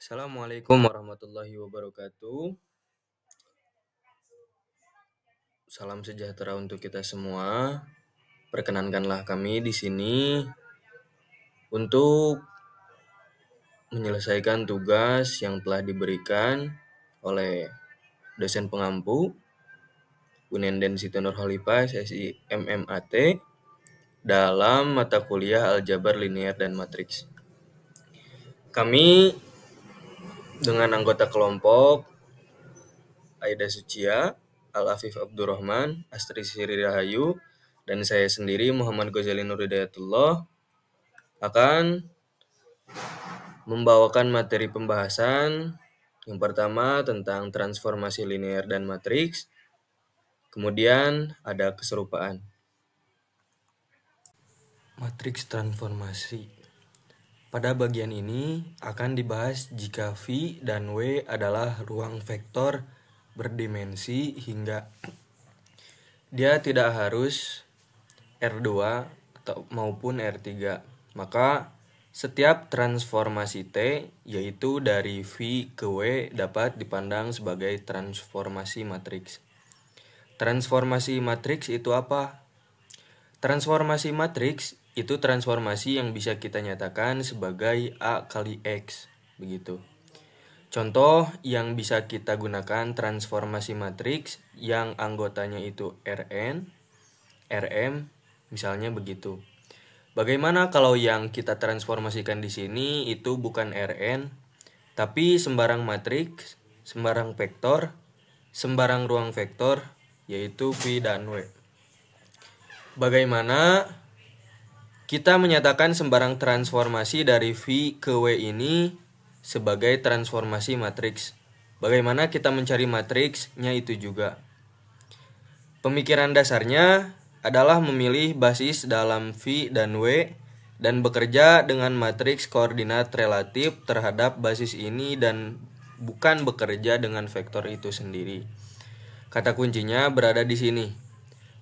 Assalamualaikum warahmatullahi wabarakatuh. Salam sejahtera untuk kita semua. Perkenankanlah kami di sini untuk menyelesaikan tugas yang telah diberikan oleh dosen pengampu Unenden Siti Nurholipah SSI MMAT dalam mata kuliah Aljabar Linear dan Matriks. Kami dengan anggota kelompok Aida Sucia, Al-Afif Abdurrahman, Astri Siri Rahayu, dan saya sendiri Muhammad Ghazali Nur Hidayatullah akan membawakan materi pembahasan yang pertama tentang transformasi linear dan matriks, kemudian ada keserupaan. Matriks transformasi. Pada bagian ini akan dibahas jika V dan W adalah ruang vektor berdimensi hingga dia tidak harus R2 maupun R3. Maka setiap transformasi T yaitu dari V ke W dapat dipandang sebagai transformasi matriks. Transformasi matriks itu apa? Transformasi matriks itu transformasi yang bisa kita nyatakan sebagai A kali X, begitu. Contoh yang bisa kita gunakan transformasi matriks yang anggotanya itu Rn, Rm, misalnya begitu. Bagaimana kalau yang kita transformasikan di sini itu bukan Rn, tapi sembarang matriks, sembarang vektor, sembarang ruang vektor, yaitu V dan W. Bagaimana kita menyatakan sembarang transformasi dari V ke W ini sebagai transformasi matriks? Bagaimana kita mencari matriksnya itu juga? Pemikiran dasarnya adalah memilih basis dalam V dan W dan bekerja dengan matriks koordinat relatif terhadap basis ini dan bukan bekerja dengan vektor itu sendiri. Kata kuncinya berada di sini.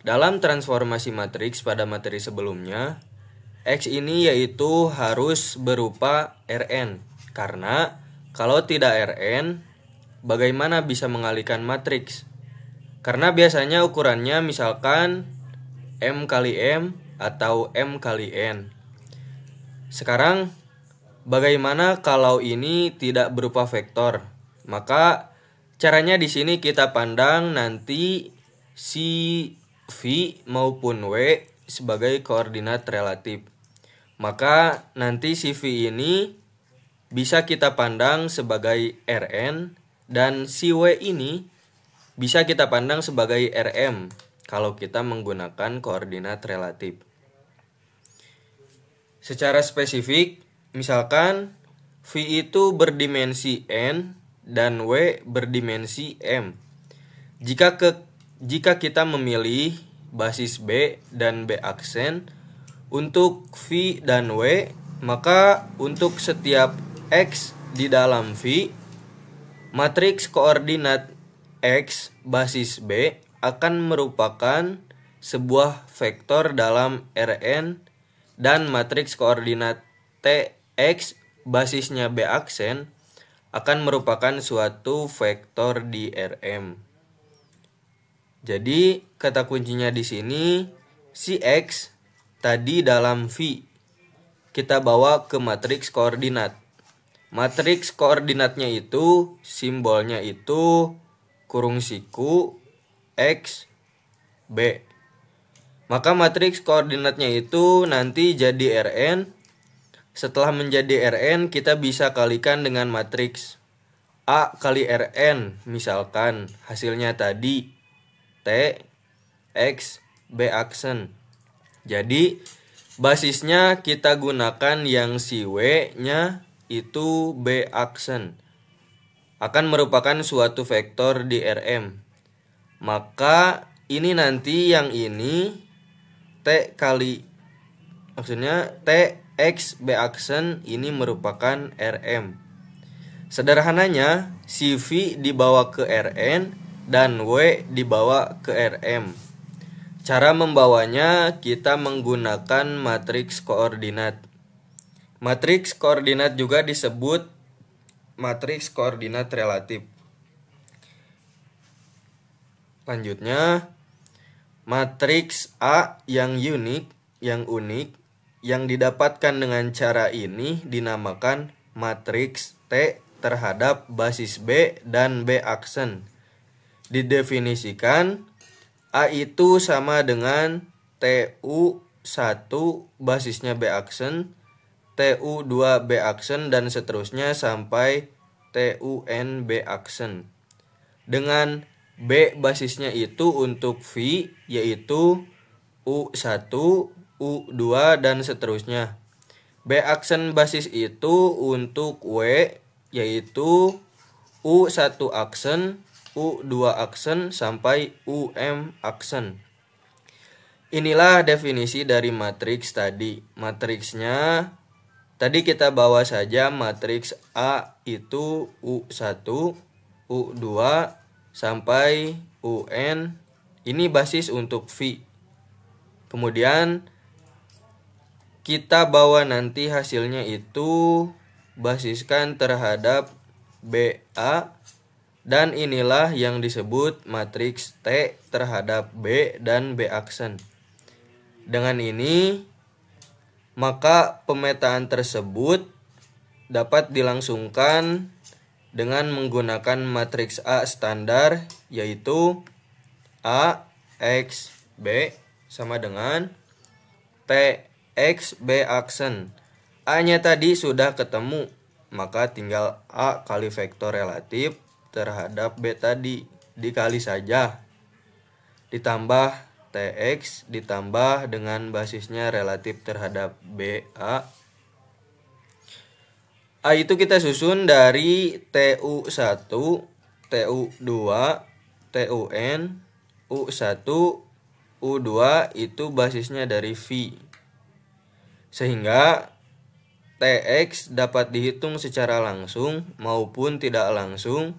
Dalam transformasi matriks pada materi sebelumnya, X ini yaitu harus berupa Rn, karena kalau tidak Rn, bagaimana bisa mengalihkan matriks? Karena biasanya ukurannya misalkan M kali M atau M kali N. Sekarang, bagaimana kalau ini tidak berupa vektor? Maka caranya di sini kita pandang nanti si V maupun W sebagai koordinat relatif. Maka nanti si V ini bisa kita pandang sebagai Rn dan si W ini bisa kita pandang sebagai Rm kalau kita menggunakan koordinat relatif. Secara spesifik, misalkan V itu berdimensi N dan W berdimensi M. Jika kita memilih basis B dan B aksen untuk V dan W, maka untuk setiap X di dalam V, matriks koordinat X basis B akan merupakan sebuah vektor dalam Rn dan matriks koordinat Tx basisnya B aksen akan merupakan suatu vektor di Rm. Jadi kata kuncinya di sini si X tadi dalam V kita bawa ke matriks koordinat. Matriks koordinatnya itu simbolnya itu kurung siku X B. Maka matriks koordinatnya itu nanti jadi Rn. Setelah menjadi Rn kita bisa kalikan dengan matriks A kali Rn. Misalkan hasilnya tadi T X B aksen. Jadi basisnya kita gunakan yang si W nya itu B aksen. Akan merupakan suatu vektor di Rm. Maka ini nanti yang ini T kali, maksudnya T X B aksen ini merupakan Rm. Sederhananya si V dibawa ke Rn dan W dibawa ke Rm. Cara membawanya kita menggunakan matriks koordinat. Matriks koordinat juga disebut matriks koordinat relatif. Lanjutnya, matriks A yang unik yang didapatkan dengan cara ini dinamakan matriks T terhadap basis B dan B aksen. Didefinisikan, A itu sama dengan TU1 basisnya B aksen, TU2 B aksen, dan seterusnya sampai TUN B aksen. Dengan B basisnya itu untuk V yaitu U1, U2, dan seterusnya. B aksen basis itu untuk W yaitu U1 aksen, U2 aksen, sampai UM aksen. Inilah definisi dari matriks tadi. Matriksnya tadi kita bawa saja matriks A itu U1, U2, sampai UN. Ini basis untuk V. Kemudian kita bawa nanti hasilnya itu basiskan terhadap BA, dan inilah yang disebut matriks T terhadap B dan B aksen. Dengan ini, maka pemetaan tersebut dapat dilangsungkan dengan menggunakan matriks A standar, yaitu A X B sama dengan T X B aksen. A-nya tadi sudah ketemu, maka tinggal A kali vektor relatif terhadap B tadi, dikali saja, ditambah TX ditambah dengan basisnya relatif terhadap BA. A itu kita susun dari TU1, TU2, TUN, U1, U2 itu basisnya dari V. Sehingga TX dapat dihitung secara langsung maupun tidak langsung.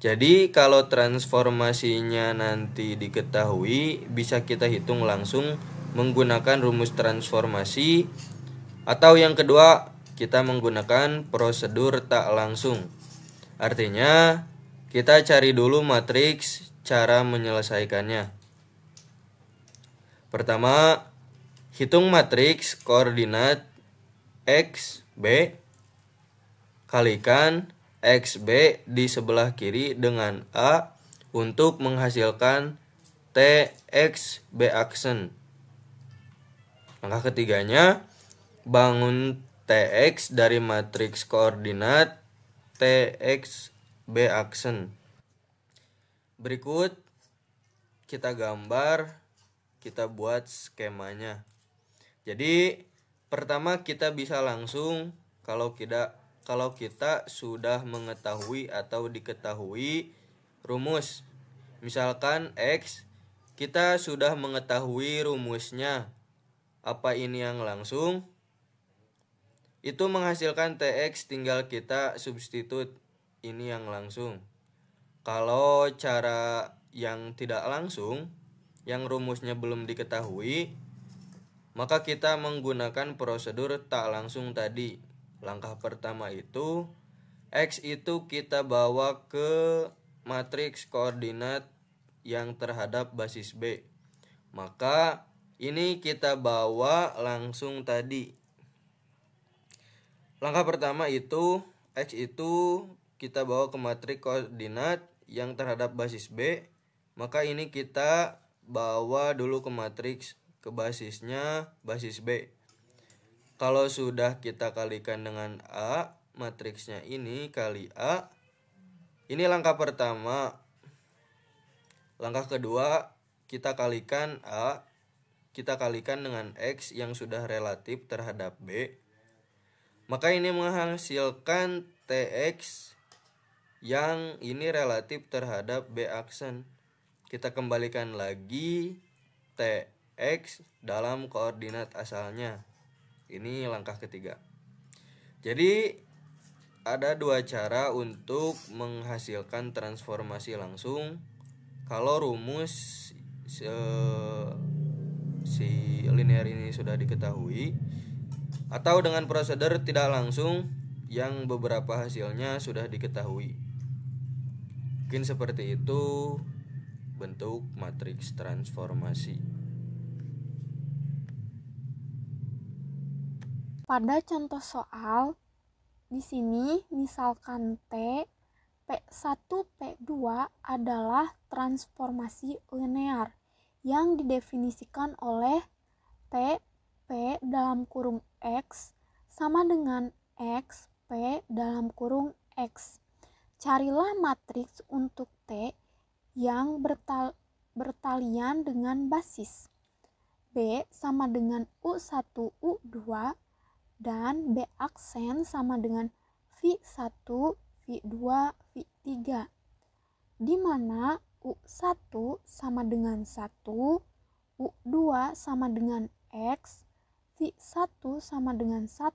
Jadi kalau transformasinya nanti diketahui, bisa kita hitung langsung menggunakan rumus transformasi, atau yang kedua kita menggunakan prosedur tak langsung. Artinya kita cari dulu matriks cara menyelesaikannya. Pertama, hitung matriks koordinat X, B kalikan XB di sebelah kiri dengan A untuk menghasilkan TX B aksen. Langkah ketiganya, bangun TX dari matriks koordinat TX B aksen. Berikut kita gambar, kita buat skemanya. Jadi pertama kita bisa langsung kalau kita sudah mengetahui atau diketahui rumus. Misalkan X, kita sudah mengetahui rumusnya. Apa ini yang langsung? Itu menghasilkan TX, tinggal kita substitut, ini yang langsung. Kalau cara yang tidak langsung, yang rumusnya belum diketahui, maka kita menggunakan prosedur tak langsung tadi. Langkah pertama itu, X itu kita bawa ke matriks koordinat yang terhadap basis B. Maka ini kita bawa langsung tadi. Langkah pertama itu, X itu kita bawa ke matriks koordinat yang terhadap basis B. Maka ini kita bawa dulu ke matriks, ke basisnya basis B. Kalau sudah kita kalikan dengan A, matriksnya ini kali A. Ini langkah pertama. Langkah kedua, kita kalikan A, kita kalikan dengan X yang sudah relatif terhadap B. Maka ini menghasilkan TX yang ini relatif terhadap B aksen. Kita kembalikan lagi TX dalam koordinat asalnya. Ini langkah ketiga. Jadi ada dua cara untuk menghasilkan transformasi langsung. Kalau rumus si linear ini sudah diketahui, atau dengan prosedur tidak langsung, yang beberapa hasilnya sudah diketahui. Mungkin seperti itu bentuk matriks transformasi. Pada contoh soal, di sini misalkan T, P1, P2 adalah transformasi linear yang didefinisikan oleh T, P dalam kurung X sama dengan X, P dalam kurung X. Carilah matriks untuk T yang bertalian dengan basis. B sama dengan U1, U2, dan B aksen sama dengan V1, V2, V3. Di mana U1 sama dengan 1, U2 sama dengan X, V1 sama dengan 1,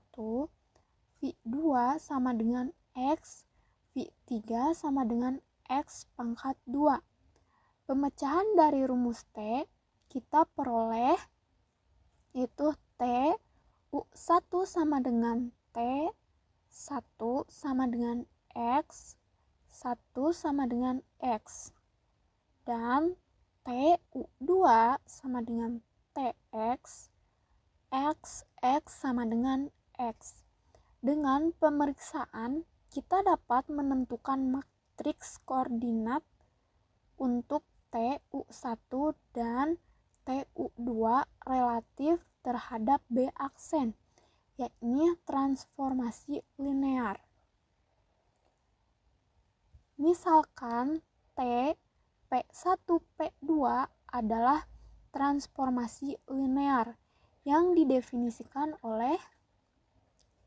V2 sama dengan X, V3 sama dengan X pangkat 2. Pemecahan dari rumus T kita peroleh yaitu T U1 sama dengan T, 1 sama dengan X, 1 sama dengan X. Dan T U2 sama dengan TX, X sama dengan X. Dengan pemeriksaan, kita dapat menentukan matriks koordinat untuk TU1 dan TU2 relatif terhadap B aksen, yakni transformasi linear. Misalkan T, P1, P2 adalah transformasi linear yang didefinisikan oleh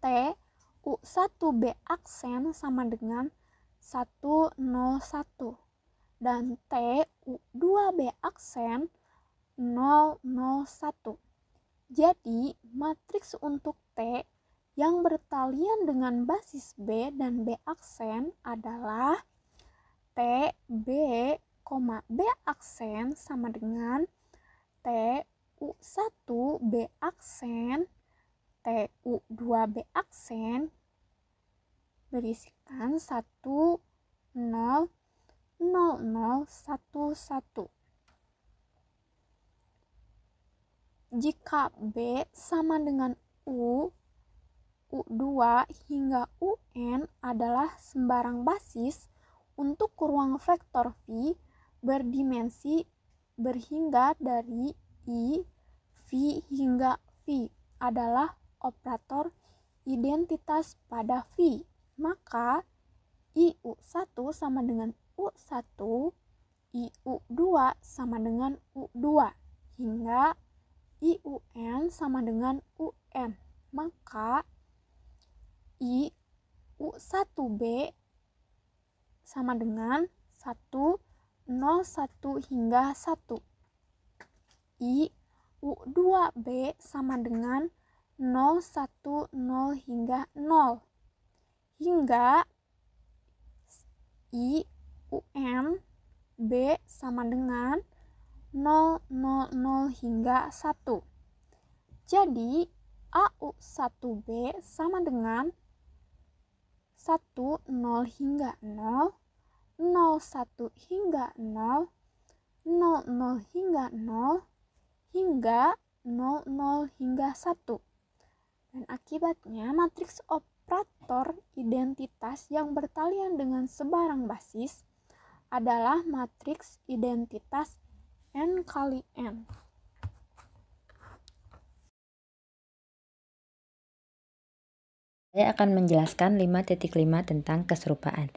T, U1 B aksen sama dengan 101 dan T U2 B aksen 001. Jadi, matriks untuk T yang bertalian dengan basis B dan B aksen adalah T, B, B aksen sama dengan T, U1 B aksen, T, U2 B aksen berisikan 1, 0, 0, 0, 1, 1. Jika B sama dengan U, U2 hingga UN adalah sembarang basis untuk ruang vektor V berdimensi berhingga dari I, V hingga V adalah operator identitas pada V, maka IU1 sama dengan U1, IU2 sama dengan U2, hingga IUN sama dengan UN, maka IU1B sama dengan 1, 0, 1 hingga 1. IU2B sama dengan 0, 1, 0 hingga 0. Hingga IUN B sama dengan 0, 0, 0 hingga 1. Jadi, AU1B sama dengan 1, 0 hingga 0, 0, 1 hingga 0, 0, 0 hingga 0, hingga 0, 0 hingga 1. Dan akibatnya matriks operator identitas yang bertalian dengan sebarang basis adalah matriks identitas N kali N. Saya akan menjelaskan 5.5 tentang keserupaan.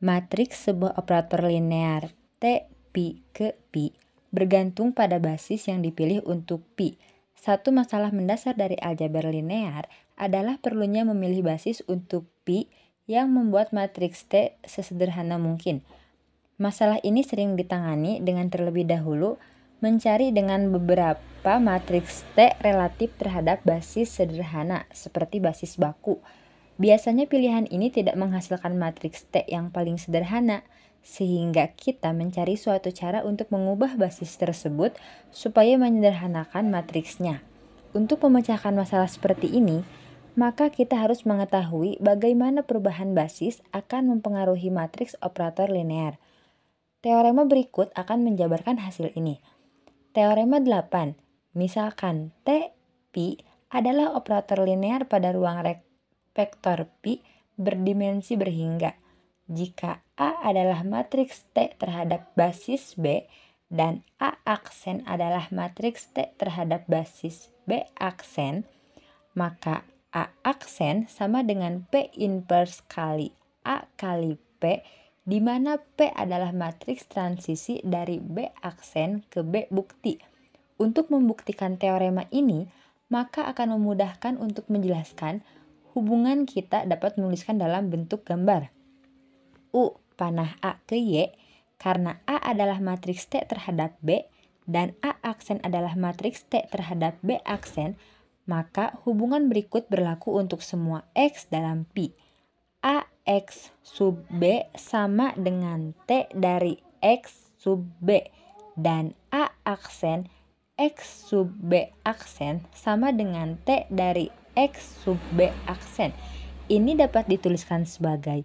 Matriks sebuah operator linear T pi ke pi bergantung pada basis yang dipilih untuk pi. Satu masalah mendasar dari aljabar linear adalah perlunya memilih basis untuk pi yang membuat matriks T sesederhana mungkin. Masalah ini sering ditangani dengan terlebih dahulu mencari dengan beberapa matriks T relatif terhadap basis sederhana seperti basis baku. Biasanya pilihan ini tidak menghasilkan matriks T yang paling sederhana, sehingga kita mencari suatu cara untuk mengubah basis tersebut supaya menyederhanakan matriksnya. Untuk memecahkan masalah seperti ini, maka kita harus mengetahui bagaimana perubahan basis akan mempengaruhi matriks operator linear. Teorema berikut akan menjabarkan hasil ini. Teorema 8, misalkan T, Pi adalah operator linear pada ruang vektor Pi berdimensi berhingga. Jika A adalah matriks T terhadap basis B dan A aksen adalah matriks T terhadap basis B aksen, maka A aksen sama dengan P inverse kali A kali P, di mana P adalah matriks transisi dari B aksen ke B bukti. Untuk membuktikan teorema ini, maka akan memudahkan untuk menjelaskan hubungan kita dapat menuliskan dalam bentuk gambar. U panah A ke Y, karena A adalah matriks T terhadap B dan A aksen adalah matriks T terhadap B aksen, maka hubungan berikut berlaku untuk semua X dalam Pi. AX sub B sama dengan T dari X sub B dan A aksen X sub B aksen sama dengan T dari X sub B aksen. Ini dapat dituliskan sebagai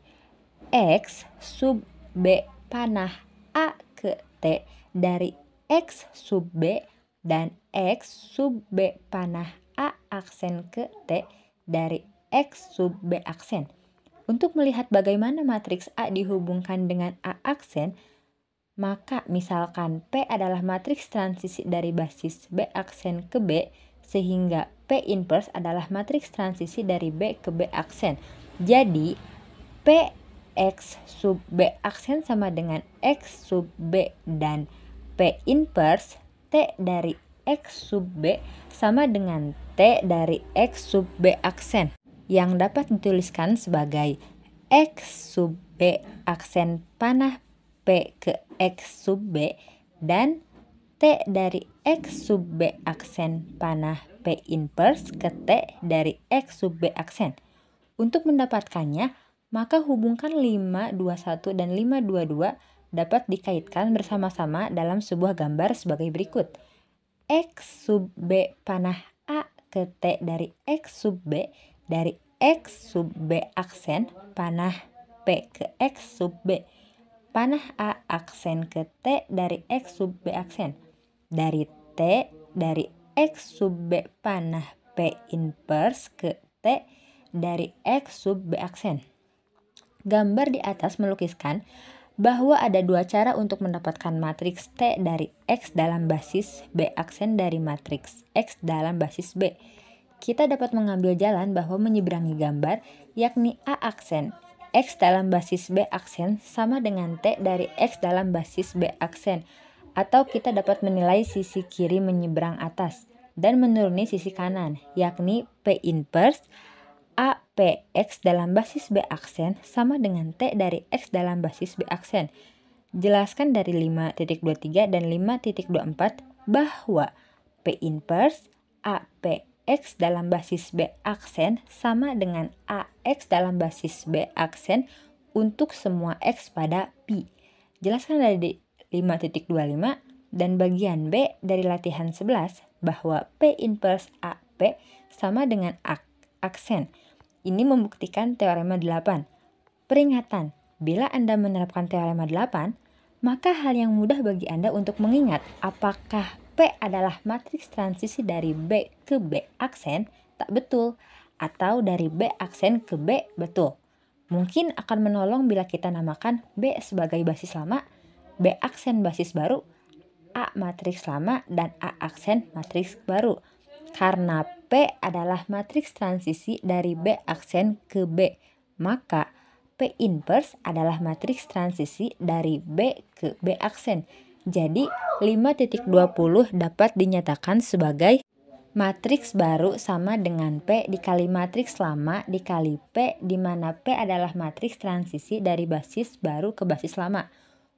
X sub B panah A ke T dari X sub B dan X sub B panah A aksen ke T dari X sub B aksen. Untuk melihat bagaimana matriks A dihubungkan dengan A aksen, maka misalkan P adalah matriks transisi dari basis B aksen ke B, sehingga P inverse adalah matriks transisi dari B ke B aksen. Jadi P X sub B aksen sama dengan X sub B dan P inverse T dari X sub B sama dengan T dari X sub B aksen, yang dapat dituliskan sebagai X sub B aksen panah P ke X sub B dan T dari X sub B aksen panah P inverse ke T dari X sub B aksen. Untuk mendapatkannya, maka hubungkan 521 dan 522 dapat dikaitkan bersama-sama dalam sebuah gambar sebagai berikut. X sub B panah A ke T dari X sub B dari X sub B aksen panah P ke X sub B panah A aksen ke T dari X sub B aksen, dari T dari X sub B panah P inverse ke T dari X sub B aksen. Gambar di atas melukiskan bahwa ada dua cara untuk mendapatkan matriks T dari X dalam basis B aksen dari matriks X dalam basis B. Kita dapat mengambil jalan bahwa menyeberangi gambar, yakni A aksen X dalam basis B aksen sama dengan T dari X dalam basis B aksen, atau kita dapat menilai sisi kiri menyeberang atas dan menuruni sisi kanan, yakni P inverse APX dalam basis B aksen sama dengan T dari X dalam basis B aksen. Jelaskan dari 5.23 dan 5.24 bahwa P inverse APX dalam basis B aksen sama dengan AX dalam basis B aksen untuk semua X pada Pi. Jelaskan dari 5.25 dan bagian B dari latihan 11 bahwa P inverse AP sama dengan aksen. Ini membuktikan teorema 8. Peringatan, bila Anda menerapkan teorema 8, maka hal yang mudah bagi Anda untuk mengingat apakah P adalah matriks transisi dari B ke B aksen tak betul, atau dari B aksen ke B betul. Mungkin akan menolong bila kita namakan B sebagai basis lama, B aksen basis baru, A matriks lama, dan A aksen matriks baru. Karena P adalah matriks transisi dari B aksen ke B, maka P inverse adalah matriks transisi dari B ke B aksen. Jadi 5.20 dapat dinyatakan sebagai matriks baru sama dengan P dikali matriks lama dikali P, di mana P adalah matriks transisi dari basis baru ke basis lama.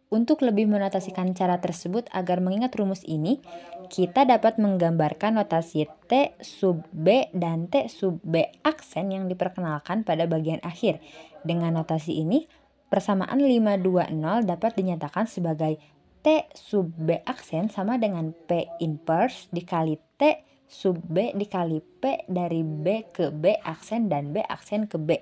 Untuk lebih menotasikan cara tersebut agar mengingat rumus ini, kita dapat menggambarkan notasi T sub B dan T sub B aksen yang diperkenalkan pada bagian akhir. Dengan notasi ini, persamaan 520 dapat dinyatakan sebagai T sub B aksen sama dengan P inverse dikali T sub B dikali P dari B ke B aksen dan B aksen ke B.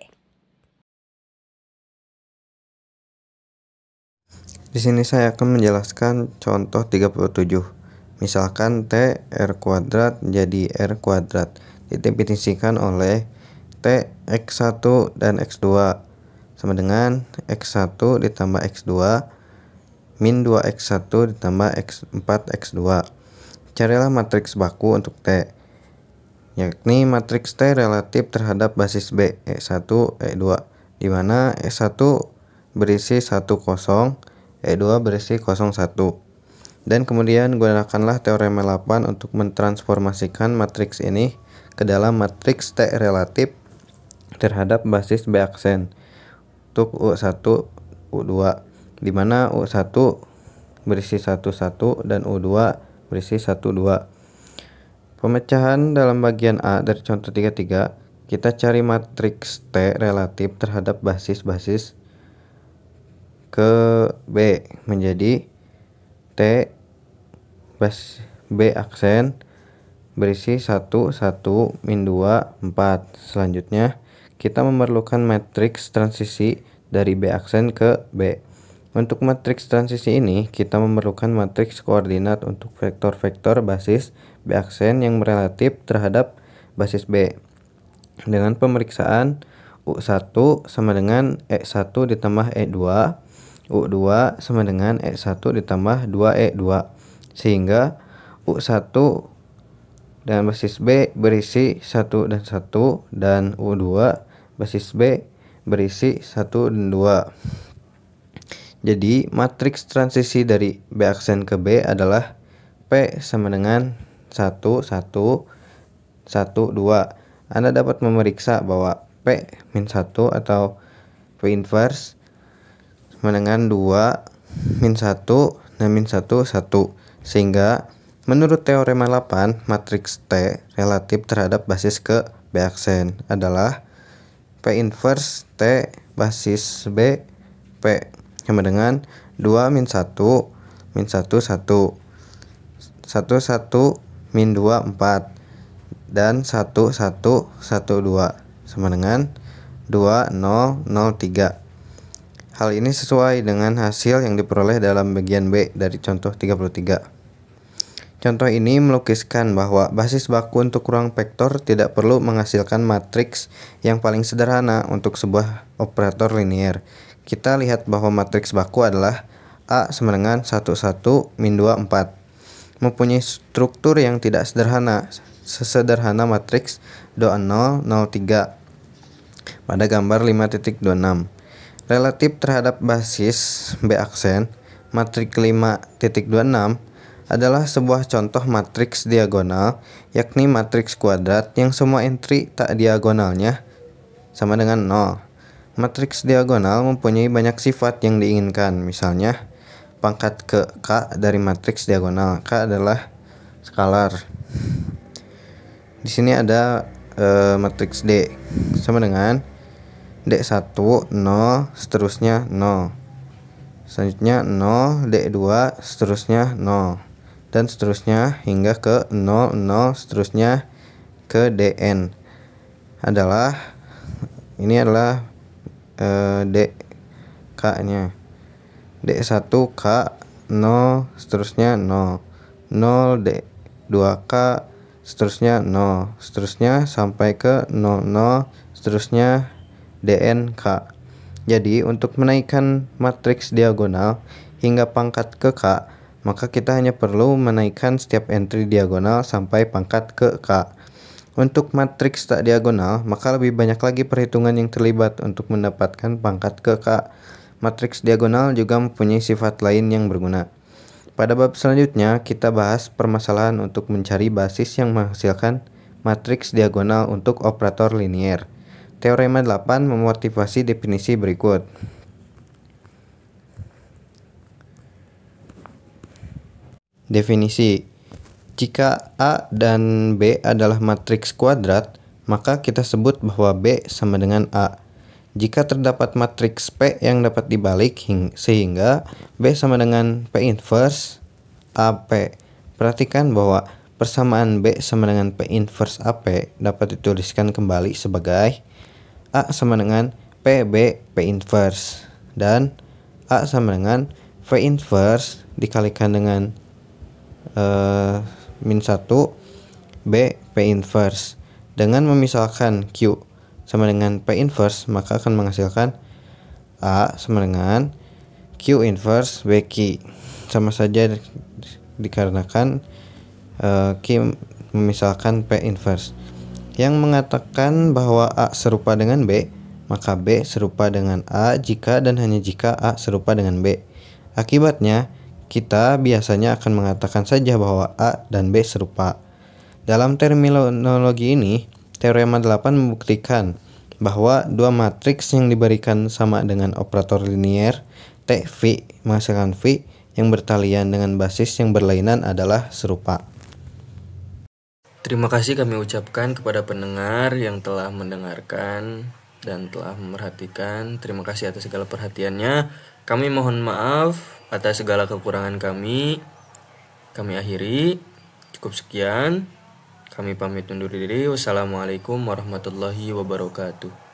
Di sini saya akan menjelaskan contoh 37. Misalkan T R kuadrat jadi R kuadrat didefinisikan oleh T X1 dan X2 sama dengan X1 ditambah X2 min 2X1 ditambah X4 X2. Carilah matriks baku untuk T, yakni matriks T relatif terhadap basis B E1, E2, di mana E1 berisi 1 kosong, E2 berisi 01. Dan kemudian gunakanlah teorema 8 untuk mentransformasikan matriks ini ke dalam matriks T relatif terhadap basis B aksen untuk U1, U2, di mana U1 berisi 11 dan U2 berisi 12. Pemecahan dalam bagian A dari contoh 33, kita cari matriks T relatif terhadap basis-basis ke B menjadi T bas B aksen berisi 1, 1, min 2, 4. Selanjutnya, kita memerlukan matriks transisi dari B aksen ke B. Untuk matriks transisi ini, kita memerlukan matriks koordinat untuk vektor-vektor basis B aksen yang relatif terhadap basis B. Dengan pemeriksaan U1 sama dengan E1 ditambah E2, U2 sama dengan E1 ditambah 2E2, sehingga U1 dan basis B berisi 1 dan 1 dan U2 basis B berisi 1 dan 2. Jadi matriks transisi dari B aksen ke B adalah P sama dengan 1, 1, 1, 2. Anda dapat memeriksa bahwa P min 1 atau P inverse sama dengan 2 min 1 dan min 1, 1. Sehingga menurut teorema 8, matriks T relatif terhadap basis ke B aksen adalah P inverse T basis B P sama dengan 2 min 1 min 1, 1, 1, 1 min 2, 4, dan 1, 1, 1, 2 sama dengan 2, 0, 0, 3. Hal ini sesuai dengan hasil yang diperoleh dalam bagian B dari contoh 33. Contoh ini melukiskan bahwa basis baku untuk ruang vektor tidak perlu menghasilkan matriks yang paling sederhana untuk sebuah operator linier. Kita lihat bahwa matriks baku adalah A sama dengan 1, 1, min 2, 4. Mempunyai struktur yang tidak sederhana, sesederhana matriks 2, 0, 0, 3 pada gambar 5.26. Relatif terhadap basis B aksen, matriks 5.26 adalah sebuah contoh matriks diagonal, yakni matriks kuadrat yang semua entry tak diagonalnya sama dengan 0. Matriks diagonal mempunyai banyak sifat yang diinginkan, misalnya pangkat ke K dari matriks diagonal. K adalah skalar. Di sini ada matriks D sama dengan D1 0 seterusnya 0. Selanjutnya 0, D2 seterusnya 0. Dan seterusnya hingga ke 0, 0 seterusnya ke Dn ini adalah K nya D1 K 0 seterusnya 0, 0 D2 K seterusnya 0, seterusnya sampai ke 0, 0 seterusnya Dn K. Jadi untuk menaikkan matriks diagonal hingga pangkat ke K, maka kita hanya perlu menaikkan setiap entry diagonal sampai pangkat ke K. Untuk matriks tak diagonal, maka lebih banyak lagi perhitungan yang terlibat untuk mendapatkan pangkat ke K. Matriks diagonal juga mempunyai sifat lain yang berguna. Pada bab selanjutnya, kita bahas permasalahan untuk mencari basis yang menghasilkan matriks diagonal untuk operator linier. Teorema 8 memotivasi definisi berikut. Definisi: jika A dan B adalah matriks kuadrat, maka kita sebut bahwa B sama dengan A. Jika terdapat matriks P yang dapat dibalik sehingga B sama dengan P inverse AP. Perhatikan bahwa persamaan B sama dengan P inverse AP dapat dituliskan kembali sebagai A sama dengan PB P inverse, dan A sama dengan V inverse dikalikan dengan min 1 B P inverse. Dengan memisahkan Q sama dengan P inverse, maka akan menghasilkan A sama dengan Q inverse BQ. Sama saja dikarenakan Q memisahkan P inverse. Yang mengatakan bahwa A serupa dengan B, maka B serupa dengan A jika dan hanya jika A serupa dengan B. Akibatnya, kita biasanya akan mengatakan saja bahwa A dan B serupa. Dalam terminologi ini, teorema 8 membuktikan bahwa dua matriks yang diberikan sama dengan operator linier T V menghasilkan V yang bertalian dengan basis yang berlainan adalah serupa. Terima kasih kami ucapkan kepada pendengar yang telah mendengarkan dan telah memerhatikan. Terima kasih atas segala perhatiannya. Kami mohon maaf atas segala kekurangan kami. Kami akhiri. Cukup sekian. Kami pamit undur diri. Wassalamualaikum warahmatullahi wabarakatuh.